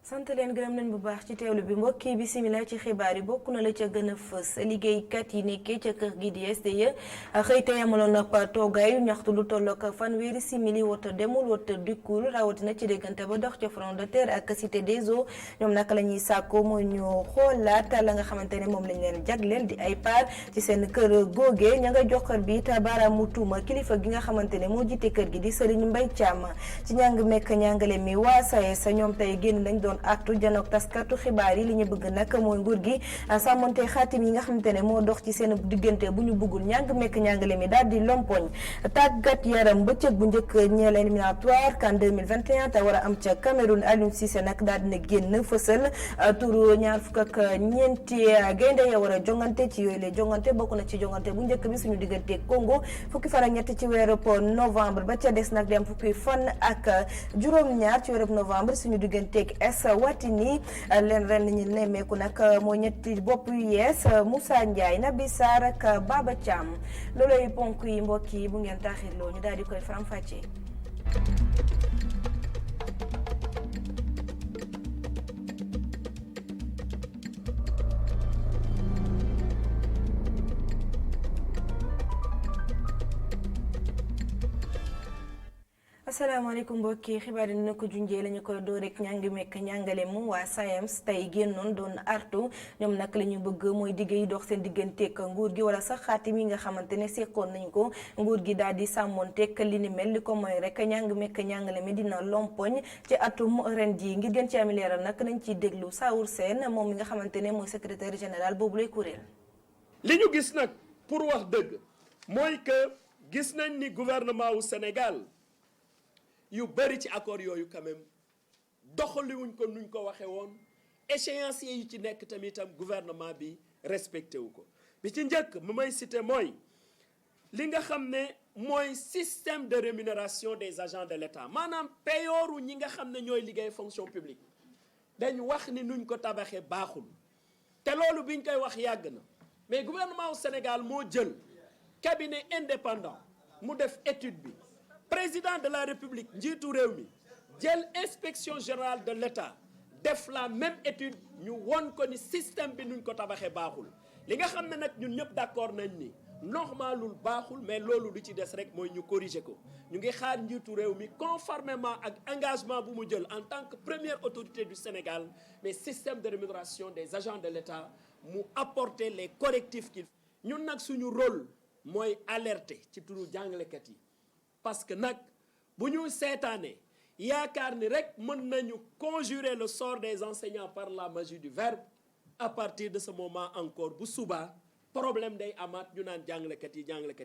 sant leen gërëm leen bu baax ci teewlu bi mbokk yi bisimilah ci xibaar yi bokk na la ca gën a fës liggéeykat yi nekkee ca kër gi di SDE xëy te yamaloon ab toogaayu ñaxtu lu tollook fanweeri simili woto demul woto dikkul rawatina ci diggante ba dox ca front de terre ak cité des eaux ñoom naka la ñuy sàkko mooy ñu xoolaat la nga xamante ne moom lañ leen jagleel di ay paar ci seen kër googe ña nga jox kër bi it baaraamu tuuma kilifa gi nga xamante ne moo jiite kër gi di Serigne Mbaye Thiam ci njàng mekk njàngale mi waa SAES ñoom tey génn nañ doon artu janook taskatu xibaar yi li ñu bëgg nag mooy nguur gi sàmmonte xaatim yi nga xamante ne moo dox ci seen diggante bu ñu bëggul njàng mekk njàngale mi daal di lompoñ tàggat yaram bëccëg bu njëkk ñeel éliminatoire CAN 2021 te war a am ca Cameroun Aliou Cissé nag daal dina génn fësal turu ñaar fukk ak ñeenti gaynde ya war a jongante ci yooyu la jongante bokk na ci jongante bu njëkk bi suñu diggante Congo fukki fan ak ñett ci weeru novembre ba ca des nag dem fukki fan ak juróom-ñaar ci weeru novembre suñu digganteeg Watini leen ren ñu nemmeeku nag moo ñetti bopp yu yees Moussa Ndiaye Nabi Sarr ak Baba Thiam looloy ponk yi mbokk yi bu ngeen taaxirloo ñu daal di koy faram-fàccee. asalaamaaleykum mbokki xibaar yi na ko junjee la ñu koy door rek ñangi mekk ñàngale mu waa SAEMS tey génnoon doon artu ñoom nag la ñu bëgg mooy digg yi dox seen digganteeg nguur gi wala sax xaatim yi nga xamante ne seqoon nañ ko nguur gi daal di sàmmoonteeg li ni mel li ko mooy rek ñangi mekk ñàngale mi dina lompoñ ci atum ren ji ngir gën ci am leeral nag nañ ciy déglu Saour Sène moom mi nga xamante ne mooy secrétaire général boobu lay kuréel. li ñu gis nag pour wax dëgg mooy que gis nañ ni gouvernement wu Sénégal yu bëri ci accord yooyu quand même doxaliwuñ ko nuñ ko waxee woon échéancier yi ci nekk tamitam gouvernement bi respecté wu ko bi ci njëkk mu may cité mooy li nga xam ne mooy système de rémunération des agents de l'État maanaam payooru ñi nga xam ne ñooy liggéey fonction publique dañ wax ni nuñ ko tabaxee baaxul te loolu biñ koy wax yàgg na mais gouvernement wu Sénégal moo jël cabinet indépendant mu def étude bi président de la République njiitu réew mi jël inspection générale de l'État def la même étude ñu won ko ni système bi nuñ ko tabaxee baaxul li nga xam ne nag ñun ñëpp d'accord nañ ni normalul baaxul mais loolu lu ci des rek mooy ñu corriger ko ñu ngi xaar njiitu réew mi conformément ak engagement bu mu jël en tant que première autorité du Sénégal mais système de rémunération des agents de l'État mu apporter les correctifs qu'il ñun nag suñu rôle mooy alerter ci turu jàngalekat yi parce que nag bu ñu seetaanee yaakaar ni rek mën nañu conjurer le sort des enseignants par la magie du verbe à partir de ce moment encore bu subaa problème day amaat ñu naan jàngalekat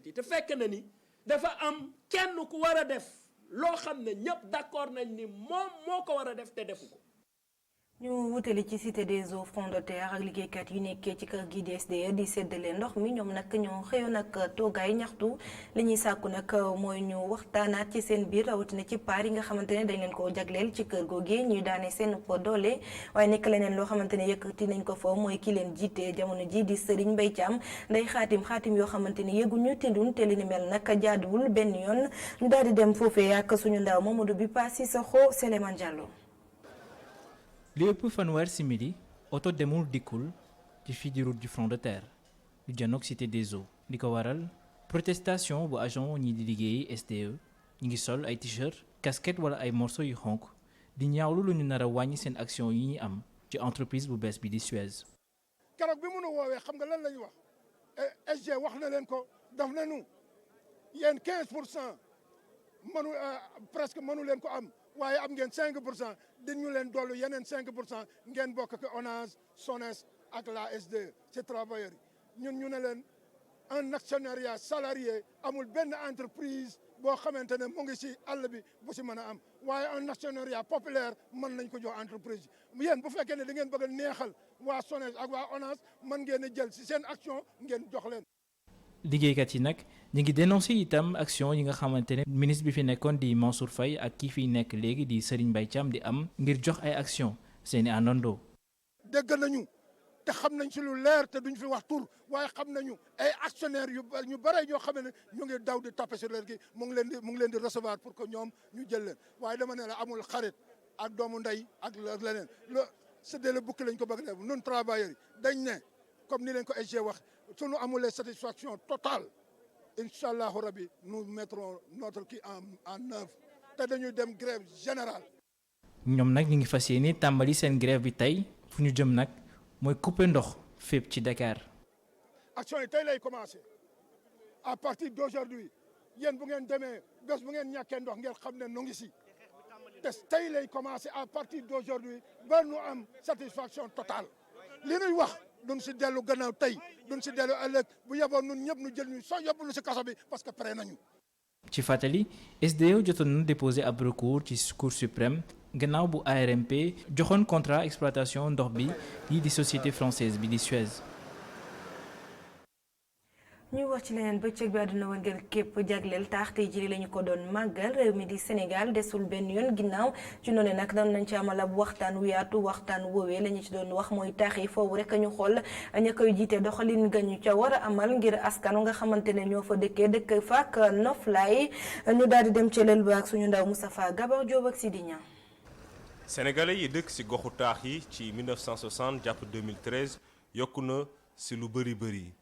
yi te fekk na ni dafa am kenn ku war a def loo xam ne ñëpp d'accord nañ ni moom moo ko war a def te defu ko. ñu wutali ci cité des eaux front de terre ak liggéeykat yu nekkee ci kër gi di SDE di séddale ndox mi ñoom nag ñoo xëyoon ak toogaay ñaxtu li ñuy sàkku nag mooy ñu waxtaanaat ci seen biir rawatina ci paar yi nga xamante ne dañ leen koo jagleel ci kër googu ñuy daane seen doole waaye nekk leneen loo xamante ne yëkkati nañ ko fa mooy ki leen jiite jamono ji di Serigne Mbaye Thiam nday xaatim yoo xamante ne yëguñu tëddun te li ni mel nag jaaduwul benn yoon ñu daal di dem foofee ak suñu ndaw Mamadou bi Passi Sakho Souleymane Diallo. li ëpp fanweer simili oto demul dikkul ci fii di route du front de terre lu janook cité des eaux li ko waral protestation bu agent ñi di liggéey SDE ñu ngi sol ay t-shirt casquette wala ay morceau yu xonk di ñaawlu lu ñu nar a wàññi seen action yi ñuy am ci entreprise bu bees bi di Suez. keroog bi mu nu woowee xam nga lan la ñu wax SG wax na leen ko daf nañu yéen 15% mënu presque mënu leen ko am waaye am ngeen 5% dañu leen dollu yeneen 5% ngeen bokk ak ONAS SONES ak la SDE ci travailleurs yi ñun ñu ne leen un actionnariat salarié amul benn entreprise boo xamante ne mu ngi ci àll bi bu ci mën a am waaye un actionnariat populaire mën nañ ko jox entreprise yi yéen bu fekkee ne da ngeen bëgg a neexal waa SONES ak waa ONAS mën ngeen a jël ci seen action ngeen jox leen. liggéeykat yi nag ñu ngi dénoncé itam action yi nga xamante ne ministre bi fi nekkoon di Mansour Faye ak kii fiy nekk léegi di Serigne Mbaye Thiam di am ngir jox ay action seeni àndandoo. dégg nañu te xam nañ ci lu leer te duñ fi wax tur waaye xam nañu ay actionnaires ñu bare ñoo xam ne ñu ngi daw di tapé sur leen gi mu ngi leen di recevoir pour que ñoom ñu jël leen waaye dama ne la amul xarit ak doomu ndey ak leneen séddale bukki lañ ko bëgg def nun travailleurs yi dañ ne comme ni leen ko SG wax suñu amulee satisfaction totale incha allahu rabi nous mettrons notre kii en œuvre te dañuy dem grève générale. ñoom nag ñu ngi fas yéene tàmbali seen grève bi tey fu ñu jëm nag mooy couper ndox fépp ci Dakar. action yi tey lay commencé à partir d'aujourd'hui yéen bu ngeen demee bés bu ngeen ñàkkee ndox ngeen xam ne nu ngi si te tey lay commencé à partir d'aujourd'hui ba nu am satisfaction totale li ñuy wax duñ si dellu gannaaw tey duñ si dellu ëllëg bu yeboon nun ñëpp nu jël ñu soo yóbbu nu si kaso bi parce que pare nañu. ci fàttali SDE jotoon na déposé ab recours ci Cour suprême gannaaw bu ARMP joxoon contrat exploitation ndox bi lii di société française bi di Suez. ñuy wax ci leneen bëccëg bi àdduna wërngël képp jagleel taax tey jii lañu ko doon màggal réew mi di Sénégal desul benn yoon ginnaaw ci noonu nag doon nañ ci amal ab waxtaan wu yaatu waxtaan woowee la ñu ci doon wax mooy taax yi foofu rek ñu xool ña koy jiite doxalin ga ñu ca war a amal ngir askan nga xamante ne ñoo fa dëkk faak noflaay ñu daal di dem ci lël ba ak suñu ndaw Moustapha Gabar Diop ak Sidi Niang. Sénégalais yi dëkk ci goxu taax yi ci 1960 jàpp 2013 yokku na ci lu bëri.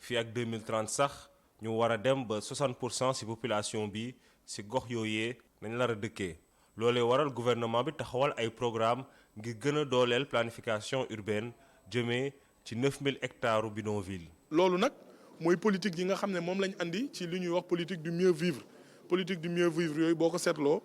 fii ak 2030 sax ñu war a dem ba 60% ci population bi ci gox yooyee nañ lar a dëkkee loolee waral gouvernement bi taxawal ay programme ngir gën a dooleel planification urbaine jëmee ci 9000 hectares bidonville. loolu nag mooy politique yi nga xam ne moom lañ andi ci li ñuy wax politique du mieux vivre yooyu boo ko seetloo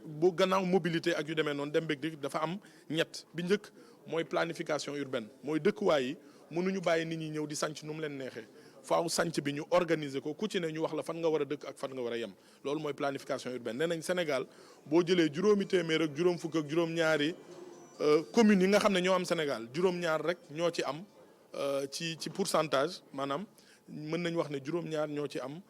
bu gannaaw mobilité ak yu demee noonu dem beeg dikk dafa am ñett bi njëkk mooy planification urbaine mooy dëkkuwaay yi. mënuñu bàyyi nit ñi ñëw di sanc nu mu leen neexee faaw sanc bi ñu organiser ko ku ci ne ñu wax la fan nga war a dëkk ak fan nga war a yem loolu mooy planification urbaine nee nañ Sénégal boo jëlee juróomi téeméer ak juróom fukk ak juróom-ñaari communes yi nga xam ne ñoo am Sénégal juróom-ñaar rek ñoo ci am ci pourcentage maanaam mën nañ wax ne juróom-ñaar ñoo ci am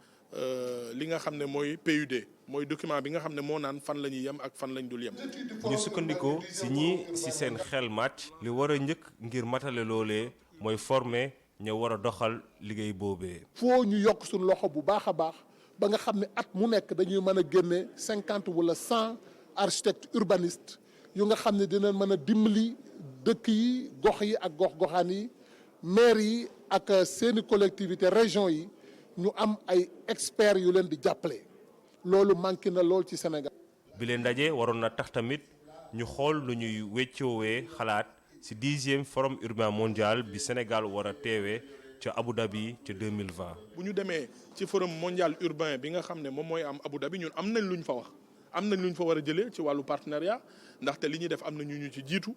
li nga xam ne mooy PUD mooy document bi nga xam ne moo naan fan la ñuy yem ak fan lañ dul yem. bu ñu sukkandikoo ci ñii ci seen xel màcc li war a njëkk ngir matale loolee. mooy former ña war a doxal liggéey boobee. foo ñu yokk suñu loxo bu baax a baax ba nga xam ne at mu nekk dañuy mën a génne 50 wala 100 architectes urbanistes yu nga xam ne dinañ mën a dimbali dëkk yi gox yi ak gox-goxaan yi maire yi ak seeni collectivité région yi ñu am ay experts yu leen di jàppale loolu manqué na lool ci Sénégal. bi leen ndaje waroon na tax tamit ñu xool lu ñuy weccoowee xalaat. ci 10e forum urbain mondial bi Sénégal war a teewee ca Abu Dhabi ca 2020. bu ñu demee ci forum mondial urbain bi nga xam ne moom mooy am Abu Dhabi ñun am nañ lu ñu fa wax am nañ lu ñu fa war a jëlee ci wàllu partenariat ndaxte li ñuy def am na ñu ci jiitu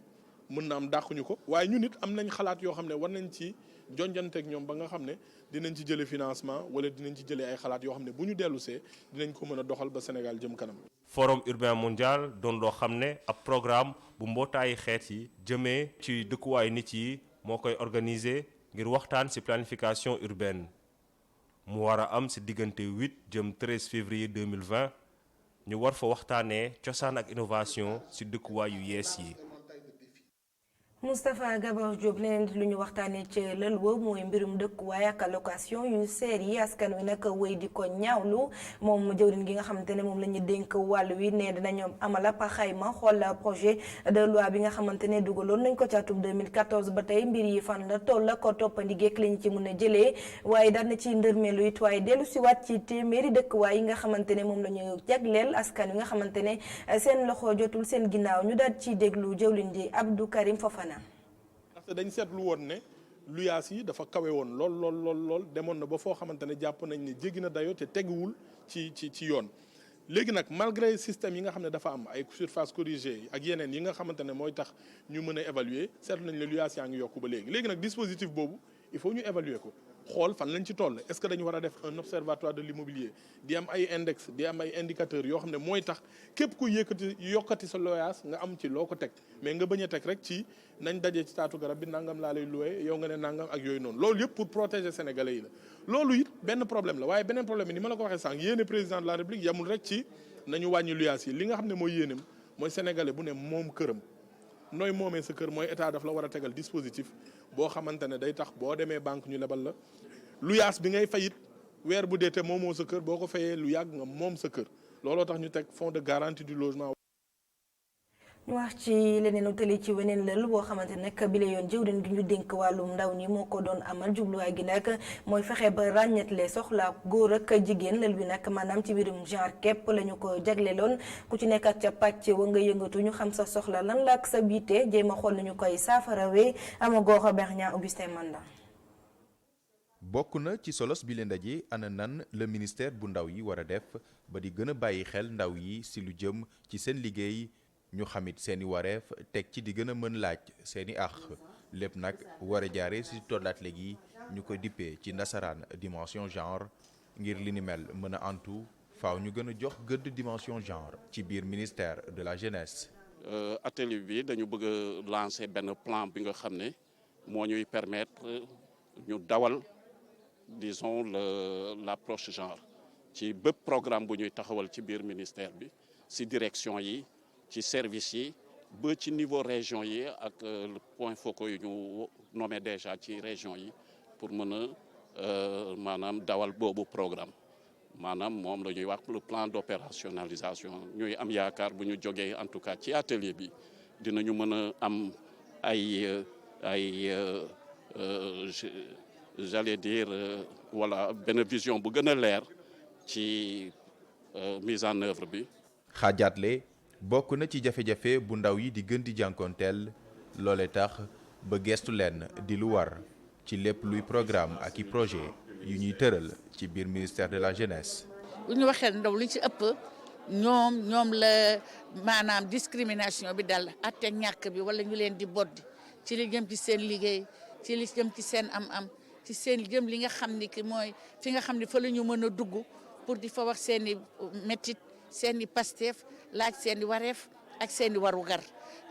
mën na am dàquñu ko waaye ñun it am nañ xalaat yoo xam ne war nañ ci jonjanteeg ñoom ba nga xam ne dinañ ci jëlee financement wala dinañ ci jëlee ay xalaat yoo xam ne bu ñu dellusee dinañ ko mën a doxal ba Sénégal jëm kanam. forum urbain mondial doon loo xam ne ab programme bu mbootaayu xeet yi jëmee ci dëkkuwaayu nit yi moo koy organiser ngir waxtaan ci planification urbaine mu war a am ci diggante 8 jëm 13 février 2020 ñu war fa waxtaanee cosaan ak innovation ci dëkkuwaay yu yees yi. Moustapha Gabar Diop leneen lu ñu waxtaanee ci lël wa mooy mbirum dëkkuwaay ak allocation yu seer yi askan wi nag wéy di ko ñaawlu moom jëwriñ gi nga xamante ne moom la ñu dénk wàll wi ne dinañu amal ab xayma xool projet de loi bi nga xamante ne dugaloon nañ ko ci atum 2014 ba tey mbir yi fan la toll ko toppandi geek lañ ci mën a jëlee waaye daan na ci ndërmeelu it waaye dellu si waat ci téeméeri dëkkuwaay yi nga xamante ne moom la ñu jagleel askan wi nga xamante ne seen loxo jotul seen ginnaaw ñu daal ci déglu jëwriñ ji Abdou Karim Fofana. ndaxte dañ seetlu woon ne luyaas yi dafa kawe woon lool demoon na ba foo xamante ne jàpp nañ ne jéggi na dayo te teguwul ci yoon léegi nag malgré système yi nga xam ne dafa am ay surface corrigée ak yeneen yi nga xamante ne mooy tax ñu mën a évaluer seetlu nañ ne luyaas yaa ngi yokku ba léegi nag dispositif boobu il faut ñu évaluer ko xool fan lañ ci toll est-ce que dañu war a def un observatoire de l'immobilier di am ay index di am ay indicateurs yoo xam ne mooy tax képp ku yokkati sa loyaas nga am ci loo ko teg mais nga bañ a teg rek ci nañ dajee ci taatu garab bi nangam laa lay loué yow nga ne nangam ak yooyu noonu loolu yëpp pour protéger sénégalais yi la loolu it benn problème la waaye beneen problème bi ni ma la ko waxee sànq yéene président de la république yamul rek ci nañu wàññi luyaas yi li nga xam ne mooy yéenem mooy sénégalais bu ne moom këram nooy moomee sa kër mooy état daf la war a tegal dispositif boo xamante ne day tax boo demee banque ñu lebal la luyaas bi ngay fayit weer bu dee te moomoo sa kër boo ko fayee lu yàgg nga moom sa kër looloo tax ñu teg fonds de garantie du logement ñu wax ci leneen utali ci weneen lël boo xamante ne nag bi la yoon jëwriñ gi ñu dénk wàllum ndaw ñi moo ko doon amal jubluwaay gi nag mooy fexe ba ràññetle soxla góor ak jigéen lël bi nag maanaam ci biirum genre képp la ñu ko jagleeloon ku ci nekk ak ca pàcc wa nga yëngatu ñu xam sa soxla lan la ak sa biite jéem a xool ni ñu koy saafarawee ama gooxa Bernian Augustin Manda. bokk na ci solos bi leen ndaje ana nan le ministère bu ndaw yi war a def ba di gën a bàyyi xel ndaw yi si lu jëm ci seen liggéey ñu xamit seeni wareef teg ci di gën a mën laaj seeni àq lépp nag war a jaare si tollat léegi ñu ko dippee ci nasaraan dimension genre ngir li ni mel mën a antu faaw ñu gën a jox gëdd dimension genre ci biir ministère de la jeunesse. atelier bi dañu bëgg a lancer benn plan bi nga xam ne moo ñuy permettre ñu dawal disons l'approche genre ci bépp programme bu ñuy taxawal ci biir ministère bi ci direction yi ci service yi ba ci niveau région yi ak point focaux yu ñu nommé déjà ci région yi pour mën a maanaam dawal boobu programme maanaam moom la ñuy wax le plan d'opérationnalisation ñuy am yaakaar bu ñu jógee en tout cas ci atelier bi dinañu mën a am ay j'allais dire voilà benn vision bu gën a leer ci mise en œuvre bi. xaajaatle bokk na ci jafe-jafe bu ndaw yi di gën di jànkoonteel loole tax ba gestu leen di lu war ci lépp luy programme ak i projet yu ñuy tëral ci biir ministère de la jeunesse. bu ñu waxee ndaw li ci ëpp ñoom la maanaam discrimination bi dal atte ñàkk bi wala ñu leen di boddi ci li jëm ci seen liggéey ci li jëm ci seen am-am ci seen jëm li nga xam ni ki mooy fi nga xam ni fa la ñu mën a dugg pour di fa wax seen i métit seen i pasteef laaj seen i wareef ak seen i warugar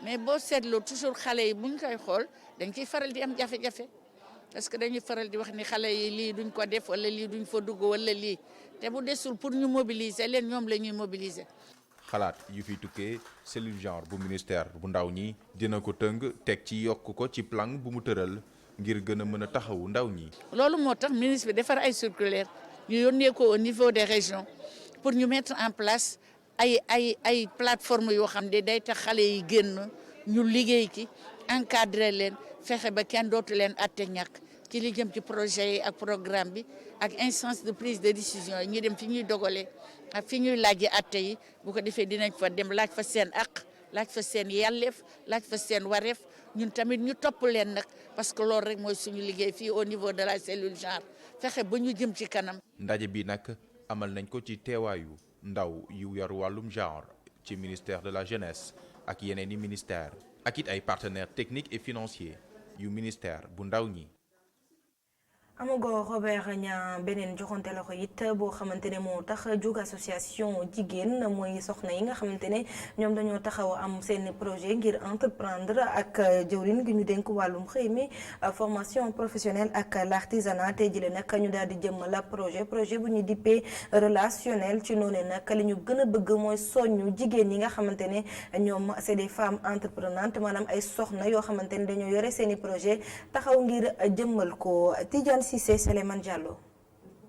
mais boo seetloo toujours xale yi bu ñu koy xool dañ ciy faral di am jafe-jafe parce que dañuy faral di wax ni xale yi lii duñ ko def wala lii duñ fa dugg wala lii te bu desul pour ñu mobiliser leen ñoom la ñuy mobiliser. xalaat yu fi tukkee cellule genre bu ministère bu ndaw ñi dina ko tëng teg ci yokk ko ci plan bu mu tëral ngir gën a mën a taxawu ndaw ñi. loolu moo tax ministre bi defar ay circulaire ñu yónnee ko au niveau des régions pour ñu mettre en place ay plateforme yoo xam ne day tax xale yi génn ñu liggéey ki encadrer leen fexe ba kenn dootu leen atte ñàkk ci li jëm ci projet yi ak programme bi ak instance de prise de décision yi ñu dem fi ñuy dogalee ak fi ñuy laajee atte yi bu ko defee dinañ fa dem laaj fa seen àq laaj fa seen yelleef laaj fa seen wareef ñun tamit ñu topp leen nag parce que loolu rek mooy suñu liggéey fii au niveau de la cellule genre fexe ba ñu jëm ci kanam. ndaje bi nag amal nañ ko ci teewaayu ndaw yu yor wàllum genre ci ministère de la jeunesse ak yeneen i ministère ak it ay partenaires techniques et financiers yu ministère bu ndaw ñi. Amago Robert Niang beneen joxante loxo it boo xamante ne moo tax jóg association jigéen mooy soxna yi nga xamante ne ñoom dañoo taxaw am seen projet ngir entreprendre ak jëwriñ gi ñu dénk wàllum xëy mi formation professionnelle ak l'artisanat tey jëlee nag ñu daal di jëmmal projet bu ñu dippee relationnel ci noonu nag li ñu gën a bëgg mooy soññu jigéen yi nga xamante ne ñoom c'est des femmes entreprenantes maanaam ay soxna yoo xamante ne dañoo yore seen i projet taxaw ngir jëmmal ko. Tidiane Cissé, Souleymane Diallo.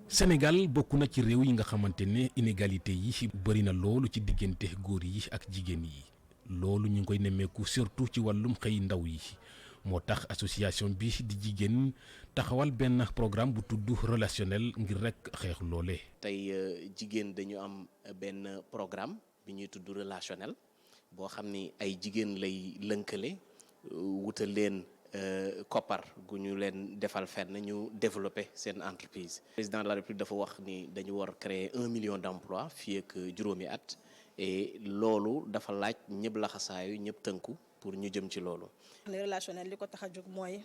Sénégal bokk na ci réew yi nga xamante ne inégalité yi bëri na loolu ci diggante góor yi ak jigéen yi loolu ñu ngi koy nemmeeku surtout ci wàllum xëy ndaw yi moo tax association bi di jigéen taxawal benn programme bu tudd relationnel ngir rek xeex loole. tey jigéen dañu am benn programme bi ñuy tudd relationnel boo xam ni ay jigéen lay lënkale wutal leen koppar gu ñu leen defal fenn ñu développer seen entreprise. Président de la République dafa wax ni dañu war créer 1 million d'emplois fii ak juróomi at et loolu dafa laaj ñëpp laxasaayu ñëpp tënku pour ñu jëm ci loolu. relationnel li ko tax a jóg mooy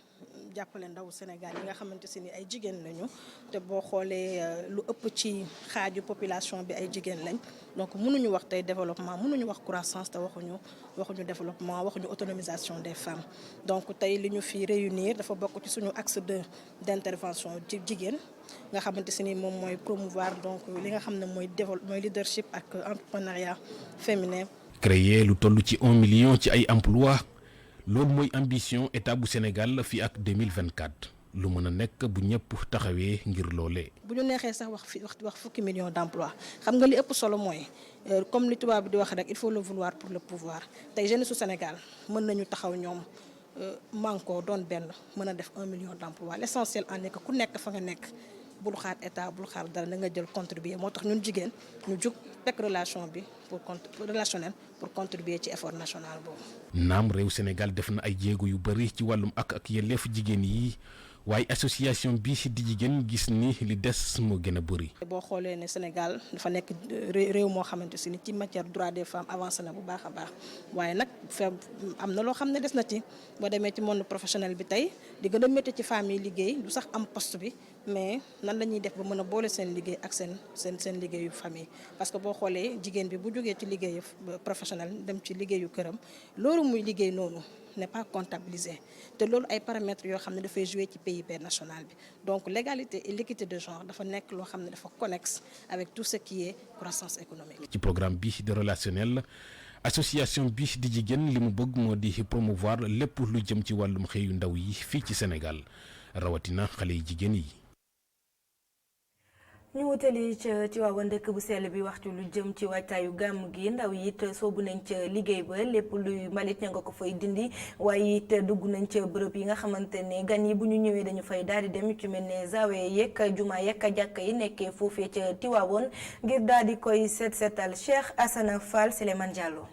jàppale ndaw Sénégal yi nga xamante si ni ay jigéen lañu te boo xoolee lu ëpp ci xaaju population bi ay jigéen lañ donc mënuñu wax tey développement mënuñu wax croissance te waxuñu développement waxuñu autonomisation des femmes donc tey li ñu fi réunir dafa bokk ci suñu axe d'intervention ci jigéen nga xamante si ni moom mooy promouvoir donc li nga xam ne mooy leadership ak entrepreneuriat féminin. créer lu toll ci 1 million ci ay emplois loolu mooy ambition état bu Sénégal fii ak 2024 lu mën a nekk bu ñëpp taxawee ngir loolee. bu ñu neexee sax wax fukki millions d'emplois xam nga li ëpp solo mooy comme li tubaab bi di wax rek il faut le vouloir pour le pouvoir tey jeunesse su Sénégal mën nañu taxaw ñoom manko doon benn mën a def 1 million d'emplois l'essentiel en est que ku nekk fa nga nekk bul xaar état bul xaar dara na nga jël contribuer moo tax ñun jigéen ñu jug teg relation bi relationnel pour contribuer ci effort national boobu. naam réew Sénégal def na ay jéego yu bari ci wàllum ak yelleef jigéen yi. waaye association bi di jigéen gis ni li des moo gën a bëri. boo xoolee ne Sénégal dafa nekk réew moo xamante si ni ci matière droit des femmes avancé na bu baax a baax waaye nag am na loo xam ne des na ci boo demee ci monde professionnel bi tey di gën a métti ci femmes yi liggéey du sax am poste bi mais nan la ñuy def ba mën a boole seen liggéey ak seen liggéeyu famille. parce que boo xoolee jigéen bi bu jógee ci liggéeyu professionnel dem ci liggéeyu këram loolu muy liggéey noonu n'est pas comptabilisé te loolu ay paramètres yoo xam ne dafay jouer ci PIB national bi donc l'égalité et l'équité de genre dafa nekk loo xam ne dafa connexe avec tout ce qui est croissance économique. ci programme bi de relationnel association bi di jigéen li mu bëgg moo di promouvoir lépp lu jëm ci wàllum xëyu ndaw yi fii ci Sénégal rawatina xale yi jigéen yi. ñu wutali ci waawan dëkk bu sell bi waxtu lu jëm ci waajtaayu gàmm gi ndaw yi it soobu nañ ca liggéey ba lépp luy mbalit ña nga ko fay dindi waaye it dugg nañ ca bërëb yi nga xamante ne gan yi bu ñu ñëwee dañu fay daal di dem ci mel ne zawe yekk juma yekk jàkk yi nekkee foofee ca Tiwaawoon ngir daal di koy seetal Cheikh Assana Fall Souleymane Diallo.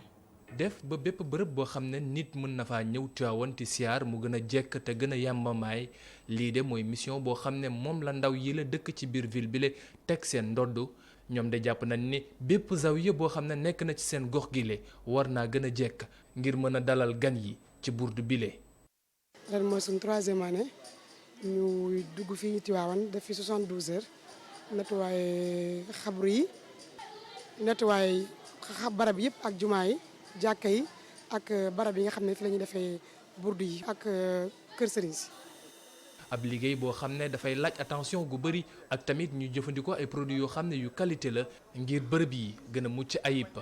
def ba bépp bërëb boo xam ne nit mën na faa ñëw Tiwaawan ti siyaar mu gën a jekk te gën a yàmbamaay lii de mooy mission boo xam ne moom la ndaw yi la dëkk ci biir ville bi la teg seen ndodd ñoom de jàpp nañ ni bépp zawiya boo xam ne nekk na ci seen gox gi le war naa gën a jekk ngir mën a dalal gan yi ci burdu bile. ren mooy suñ 3e année ñu dugg fii Tiwaawan def fi 72 heures nettoyé xabru yi nettoyé barab yëpp ak jumaa yi jàkka yi ak barab yi nga xam ne fi la ñuy defee burdu yi ak kër sëriñ si. ab liggéey boo xam ne dafay laaj attention gu bëri ak tamit ñu jëfandikoo ay produits yoo xam ne yu qualité la ngir bërëb yi gën a mucc ayib.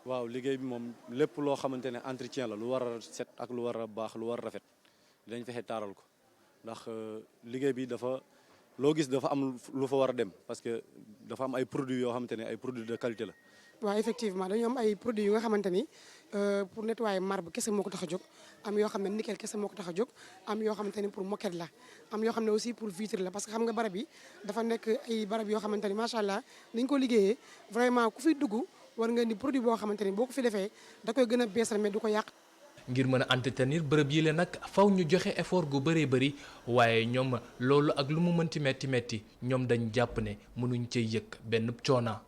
waaw liggéey bi moom lépp loo xamante ne entretien la lu war a set ak lu war a baax lu war a rafet dañ fexe taaral ko ndax liggéey bi dafa loo gis dafa am lu fa war a dem parce que dafa am ay produits yoo xamante ne ay produits de qualité la. waaw effectivement dañu am ay produits yu nga xamante ni pour nettoyer marbre kese moo ko tax a jóg am yoo xam ne nickel kese moo ko tax a jóg am yoo xamante ni pour moquette la am yoo xam ne aussi pour vitre la parce que xam nga barab yi dafa nekk ay barab yoo xamante ni macha allah niñ ko liggéeyee vraiment ku fi dugg war nga ni produit boo xamante ni boo ko fi defee da koy gën a beesal mais du ko yàq. ngir mën a entretenir bërëb yi la nag faw ñu joxe effort gu bëree bëri waaye ñoom loolu ak lu mu mënti metti ñoom dañ jàpp ne mënuñ cee yëg benn coona.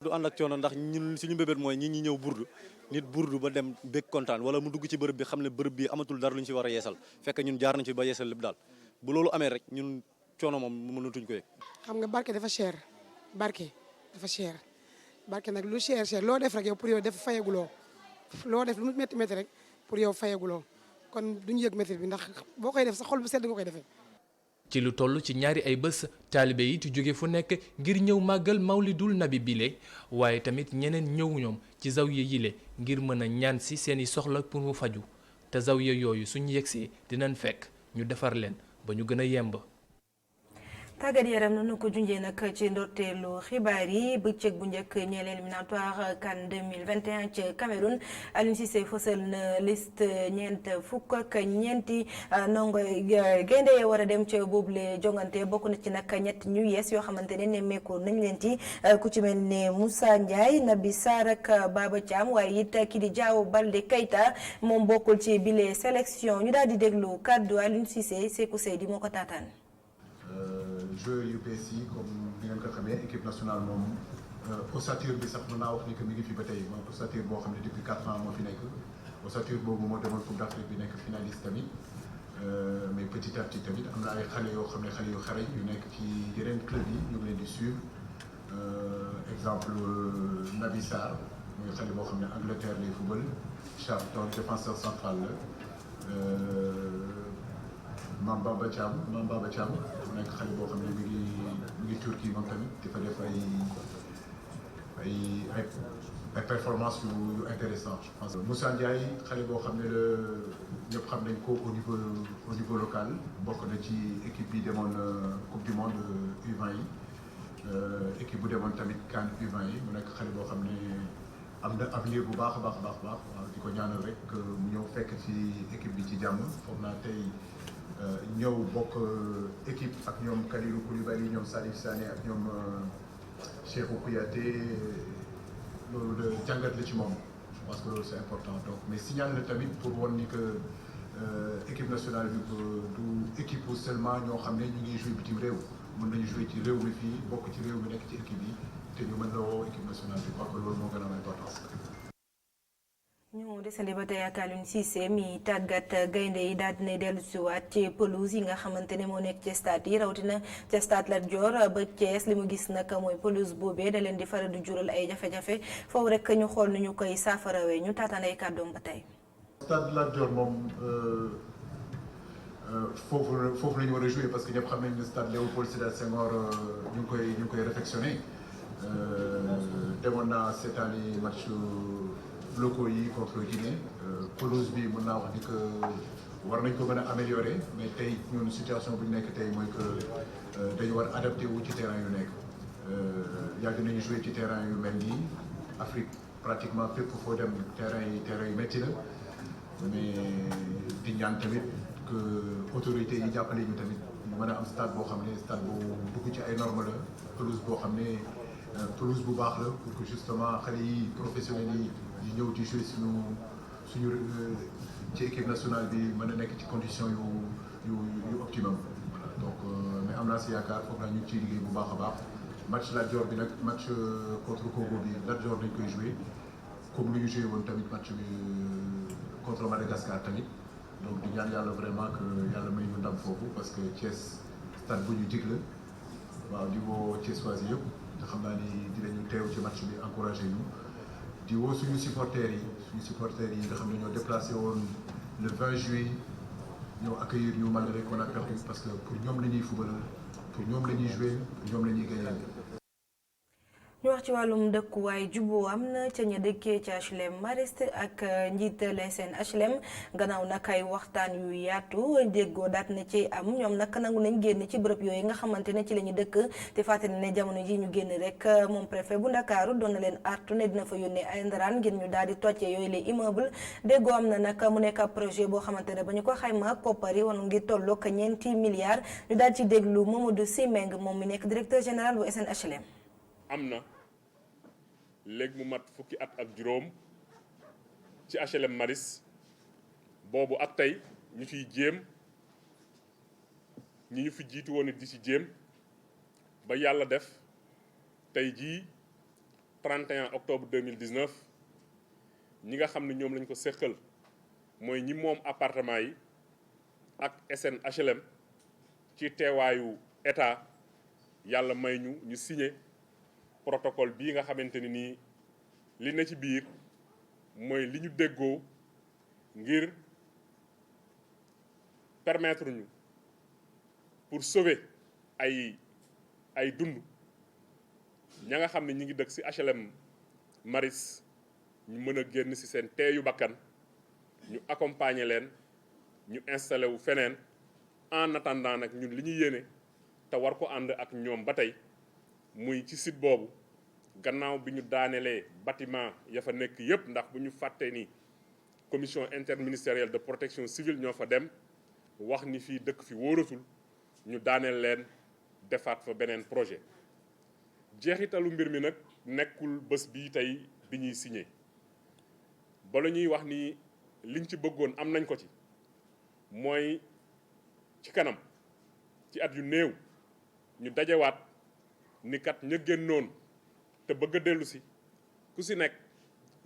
du ànd ak coono ndax ñun suñu mbébét mooy ñi ñëw burdu nit burdu ba dem bég kontaan wala mu dugg ci bërëb bi xam ne bërëb bi amatul dara lu ñu ci war a yeesal fekk ñun jaar nañ ci ba yeesal lépp daal bu loolu amee rek ñun coono moom mënatuñ ko yëg. xam nga barke dafa cher barke nag lu cher loo def rek yow pour yow def fayaguloo loo def lu mu métti métti rek pour yow fayaguloo kon duñu yëg métti bi ndax boo koy def sa xol bu sedd nga koy defee. ci lu toll ci ñaari ay bés taalibe yi tu jóge fu nekk ngir ñëw màggal mawlidul nabi bile waaye tamit ñeneen ñëw ñoom ci zawiya yile ngir mën a ñaan si seeni soxla pour mu faju te zawiya yooyu suñu yegsee dinañ fekk ñu defar leen ba ñu gën a yemb. tàggat yaram nañu ko junjee nag ci ndorteelu xibaar yi bëccëg bu njëkk ñeel éliminatoire CAN 2021 ci Cameroun Aliou Cissé fësal na liste fukk ak ñeenti ndongo gaynde ya war a dem ca boobule jongante bokk na ci nag ñett ñu yees yoo xamante ne nemmeeku nañ leen ci ku ci mel ne Moussa Ndiaye Naby Sarr ak Baba Thiam waaye it ki di Diao Baldé Keita moom bokkul ci bile sélection ñu daal di déglu kàddu Aliou Cissé Sékou Seydi moo ko taataan. joueurs yu bees yi comme ni ngeen ko xamee équipe nationale moom ossature bi sax mën naa wax ni que mi ngi fi ba tey mooy ossature boo xam ne depuis 4 ans moo fi nekk ossature boobu moo demoon Coupe d'Afrique bi nekk finaliste tamit mais petit à petit tamit am na ay xale yoo xam ne xale yu xarañ yu nekk ci yeneen club yi ñu ngi leen di suivre exemple Naby Sarr mooy xale boo xam ne Angleterre lay football Charles donc défenseur central la Baba Thiam mu nekk xale boo xam ne mi ngi Turquie moom tamit dafa def ay ay performances yu intéressant je pense. Moussa Ndiaye xale boo xam ne la ñëpp xam nañ ko au niveau local bokk na ci équipe bi demoon coupe du monde U20 yi équipe bu demoon tamit CAN U20 yi mu nekk xale boo xam ne am na avenir bu baax a baax waaw di ko ñaanal rek mu ñëw fekk ci équipe bi ci jàmm foog naa tey ñëw bokk équipe ak ñoom Kalidou Koulibaly ñoom Salif Sané ak ñoom Cheikhou Kouyaté loolu de jàngat la ci moom je pense que loolu c'est important donc mais signal na tamit pour won ni que équipe nationale bi du équipe seulement ñoo xam ne ñu ngi joué bitim réew mën nañu joué ci réew mi fii bokk ci réew mi nekk ci équipe yi te ñu mën la woo équipe nationale bi quoi que loolu moo gën a am importance. ñu desandi ba tey ak Aliou Cissé mi tàggat gaynde yi daal dina dellu si waat ci pelouse yi nga xamante ne moo nekk ci stade yi rawatina ca stade Lat Dior ba Thiès li mu gis nag mooy pelouse boobee da leen di faral di jural ay jafe-jafe foofu rek ñu xool nu ñu koy saafarawee ñu taataan ay kàddoom ba tey. stade Lat Dior moom foofu la ñu war a jouer parce que ñëpp xam nañ ne stade Léopold Sédar Senghor ñu ngi koy réfectionné demoon naa cette année match locaux yi contre Guinée pelouse bi mën naa wax ni que war nañ ko gën a améliorer mais tey ñun situation bu ñu nekk tey mooy que dañu war adapté wu ci terrain yu nekk yàgg nañu jouer ci terrain yu mel nii Afrique pratiquement fépp foo dem terrain yu métti la mais di ñaan tamit que autorités yi jàppale ñu tamit ñu mën a am stade boo xam ne stade bu dugg ci ay normes la pelouse boo xam ne pelouse bu baax la pour que justement xale yi professionnels yi di ñëw di jouer suñu ci équipe nationale bi mën a nekk ci condition yu optimum voilà donc mais am naa si yaakaar foog naa ñu ngi ciy liggéey bu baax a baax match Lat Dior bi nag match contre Congo bi Lat Dior dañ koy jouer comme lu ñu joué woon tamit match bi contre Madagascar tamit donc di ñaan yàlla vraiment que yàlla may ñu ndam foofu parce que Thiès stade bu ñu dig la waaw di woo Thiessois yëpp te xam naa ni dinañu teew ci match bi encouragé ñu di woo suñu supporters yi nga xam ne ñoo déplacé woon le 20 juillet ñoo accueillir ñu malgré qu'on a perdu parce que pour ñoom la ñuy fubal pour ñoom la ñuy jouer pour ñoom la ñuy gagner. ñu wax ci wàllum dëkkuwaay juboo am na ca ña dëkkee ci HLM Mariste ak njiital seen HLM gannaaw nag ay waxtaan yu yaatu déggoo daat na ci am ñoom nag nangu nañ génn ci bërëb yooyu nga xamante ne ci la ñu dëkk te fàttali ne jamono ji ñu génn rek moom préfet bu Ndakaaru doon na leen artu ne dina fa yónnee ay ndaraan ngir ñu daal di toccee yooyu les immeubles déggoo am na nag mu nekk ab projet boo xamante ne ba ñu ko xayma koppar yi woon ngir tolloog ñeenti milliards ñu daal ci déglu Mamadou Simeng moom mi nekk directeur général bu SN HLM. am na léegi mu mat fukki at ak juróom ci HLM Maris boobu ak tey ñu fiy jéem ñi ñu fi jiitu woon it di ci jéem ba yàlla def tey jii 31 octobre 2019 ñi nga xam ne ñoom lañ ko séqal mooy ñi moom appartement yi ak SN HLM ci teewaayu état yàlla may ñu signé protocole bii nga xamante ni nii li na ci biir mooy li ñu déggoo ngir permettre ñu pour sauver ay dund ña nga xam ne ñi ngi dëkk ci HLM Maris ñu mën a génn ci seen teeyu bakkan ñu accompagner leen ñu installé wu feneen en attendant nag ñun li ñu yéene te war ko ànd ak ñoom ba tey muy ci site boobu gannaaw bi ñu daanelee bâtiment ya fa nekk yépp ndax bu ñu fàttee ni commission interministérielle de protection civile ñoo fa dem wax ni fii dëkk fi wóoratul ñu daaneel leen defaat fa beneen projet jeexitalu mbir mi nag nekkul bés bii tey bi ñuy signé bala ñuy wax ni liñ ci bëggoon am nañ ko ci mooy ci kanam ci at yu néew ñu dajewaat ni kat ña génnoon te bëgg a dellu si ku si nekk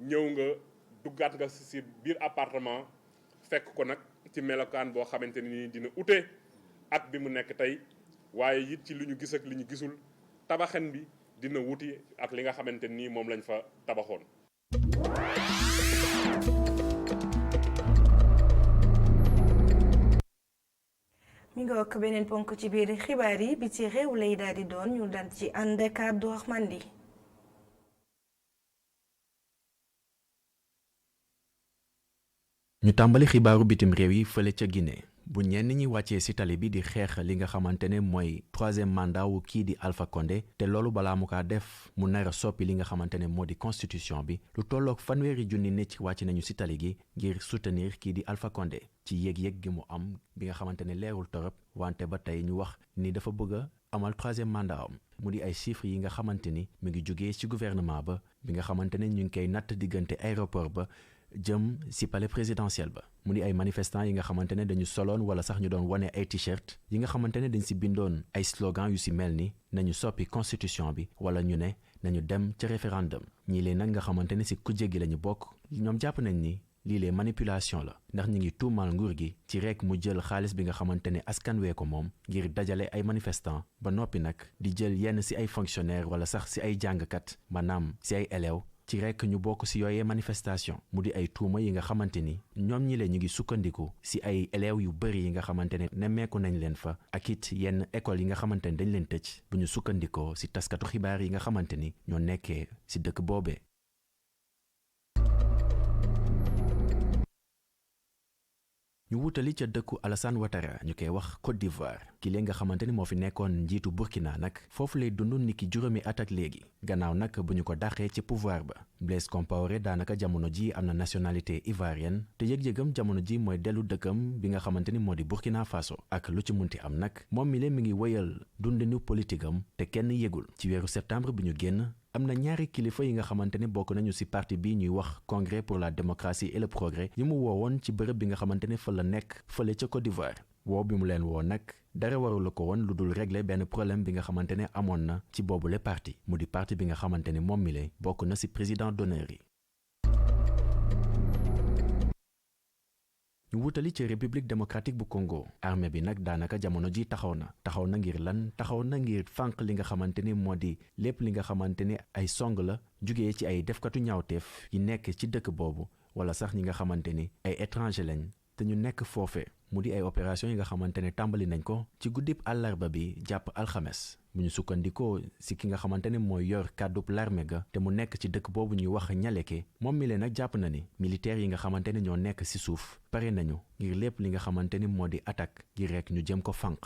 ñëw nga duggaat nga si biir appartement fekk ko nag ci melokaan boo xamante ni dina ute ak bi mu nekk tey waaye it ci li ñu gis ak li ñu gisul tabaxen bi dina wuti ak li nga xamante nii moom lañ fa tabaxoon. mi ngi wax beneen ponk ci biir xibaar yi bi ci réew lay daal di doon ñu daan ci ànd ak Abdourahmane Ly ñu tàmbali xibaaru bitim réew yi fële ca Guinée bu ñenn ñi wàccee ci tali bi di xeex li nga xamante ne mooy 3e mandat wu kii di Alpha Condé te loolu balaa mu kaa def mu nar a soppi li nga xamante ne moo di constitution bi lu tolloog 1,000 nit wàcc nañu ci tali gi ngir soutenir kii di Alpha Condé ci yëg-yëg gi mu am bi nga xamante ne leerul torop wante ba tey ñu wax ni dafa bëgg a amal 3e mandat am mu di ay chiffres yi nga xamante ni mu ngi jugee ci gouvernement ba bi nga xamante ne ñu ngi koy natt diggante aéroport ba jëm ci palais présidentiel ba mu di ay manifestants yi nga xamante ne dañu soloon wala sax ñu doon wane ay t-shirt yi nga xamante ne dañ ci bindoon ay slogan yu ci mel ni nañu soppi constitution bi wala ñu ne nañu dem ca référendum ñii leen nag nga xamante ne ci kujje gi lañu bokk ñoom jàpp nañ ni lii lee manipulation la ndax ñu ngi tuumal nguur gi ci rekk mu jël xaalis bi nga xamante ne askan wee ko moom ngir dajale ay manifestants ba noppi nag di jël yenn ci ay fonctionnaires wala sax ci ay jàngkat maanaam ci ay élèves ci rekk ñu bokk ci yooyee manifestation mu di ay tuuma yi nga xamante ni ñoom ñi leen ñu ngi sukkandiku ci ay élèves yu bari yi nga xamante ne nemmeeku nañ leen fa ak it yenn école yi nga xamante ne dañ leen tëj bu ñu sukkandikoo ci taskatu xibaar yi nga xamante ni ñoo nekkee ci dëkk boobee. ñu wutali ca dëkku Alassane Ouattara ñu koy wax Côte d'Ivoire ki lee nga xamante ni moo fi nekkoon njiitu Burkina nag foofu lay dund niki juróomi at ak léegi gannaaw nag bu ñu ko dàqee ci pouvoir ba Blaise Compaoré daanaka jamono ji am na nationalité ivoirienne te yëg-yëgam jamono ji mooy dellu dëkkam bi nga xamante ni moo di Burkina Faso ak lu ci munti am nag moom mi ngi wëyal dundinu politique am te kenn yëgul ci weeru septembre bi ñu génn am na ñaari kilifa yi nga xamante ne bokk nañu ci parti bi ñuy wax Congrès pour la démocratie et le progrès yi mu woowoon ci bërëb bi nga xamante ne fa la nekk fële ca Côte d'Ivoire woo bi mu leen woo nag dara warula ko woon lu dul régler benn problème bi nga xamante ne amoon na ci boobule parti mu di parti bi nga xamante ne moom mi le bokk na ci président d'honneur yi. ñu wutali ci république démocratique bu Congo armée bi nag daanaka jamono ji taxaw na ngir lan taxaw na ngir fànq li nga xamante ni moo di lépp li nga xamante ne ay song la jugee ci ay defkatu ñaawteef yi nekk ci dëkk boobu wala sax ñi nga xamante ni ay étranger lañ te ñu nekk foofe mu di ay opération yi nga xamante ne tàmbali nañ ko ci guddib àllarba bi jàpp alxames bu ñu sukkandikoo si ki nga xamante ne mooy yor kàddub l'armée ga te mu nekk ci dëkk boobu ñuy wax Ñaleke moom mi leen nag jàpp na ni militaires yi nga xamante ne ñoo nekk ci suuf pare nañu ngir lépp li nga xamante ni moo di attaque ngir rekk ñu jëm ko fànq.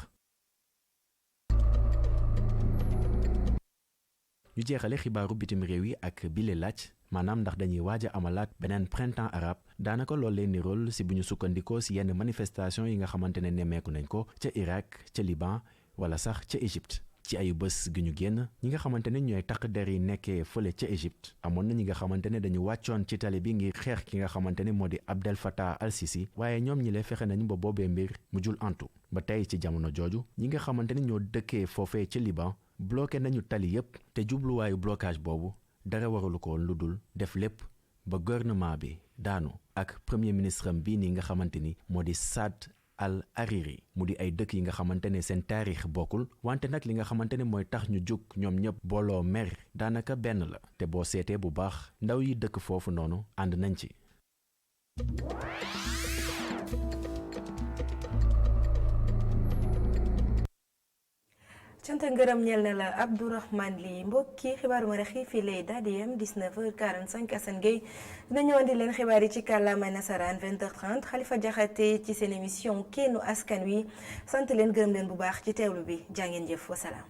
ñu jeexale xibaaru bitim réew yi ak bile laaj maanaam ndax dañuy waaj a amalaat beneen printemps arabe daanaka loolu leen nirool si bu ñu sukkandikoo si yenn manifestation yi nga xamante ne nemmeeku nañ ko ca Irak ca Liban wala sax ca Égypte ci ayu bés gi ñu génn ñi nga xamante ne ñooy takk der yi nekkee fële ca Égypte amoon na ñi nga xamante ne dañu wàccoon ci tali bi ngir xeex ki nga xamante ne moo di Abdel Fattah al-Sisi waaye ñoom ñi lee fexe nañu ba boobee mbir mujjul antu ba tey ci jamono jooju ñi nga xamante ne ñoo dëkkee foofee ci Liban bloqué nañu tali yépp te jubluwaayu blocage boobu dara waralu ko lu dul def lépp ba gouvernement bi daanu ak premier ministre am bii nii nga xamante ni moo di Saad al Hariri mu di ay dëkk yi nga xamante ne seen taarix bokkul wante nag li nga xamante ne mooy tax ñu jóg ñoom ñëpp booloo mer daanaka benn la te boo seetee bu baax ndaw yi dëkk foofu noonu ànd nañ ci. cant ngërëm ñeel na la Abdourahmane Ly mbokki xibaaru ma rek fii lay daal di yem 19h45 Assane Gueye dinañu andi leen xibaar yi ci kàllaamay nasaraan 20h30 Khalifa Diakhaté ci seen émission kennu askan wi sant leen gërëm leen bu baax ci teewlu bi jaa ngeen jëf wasalaam.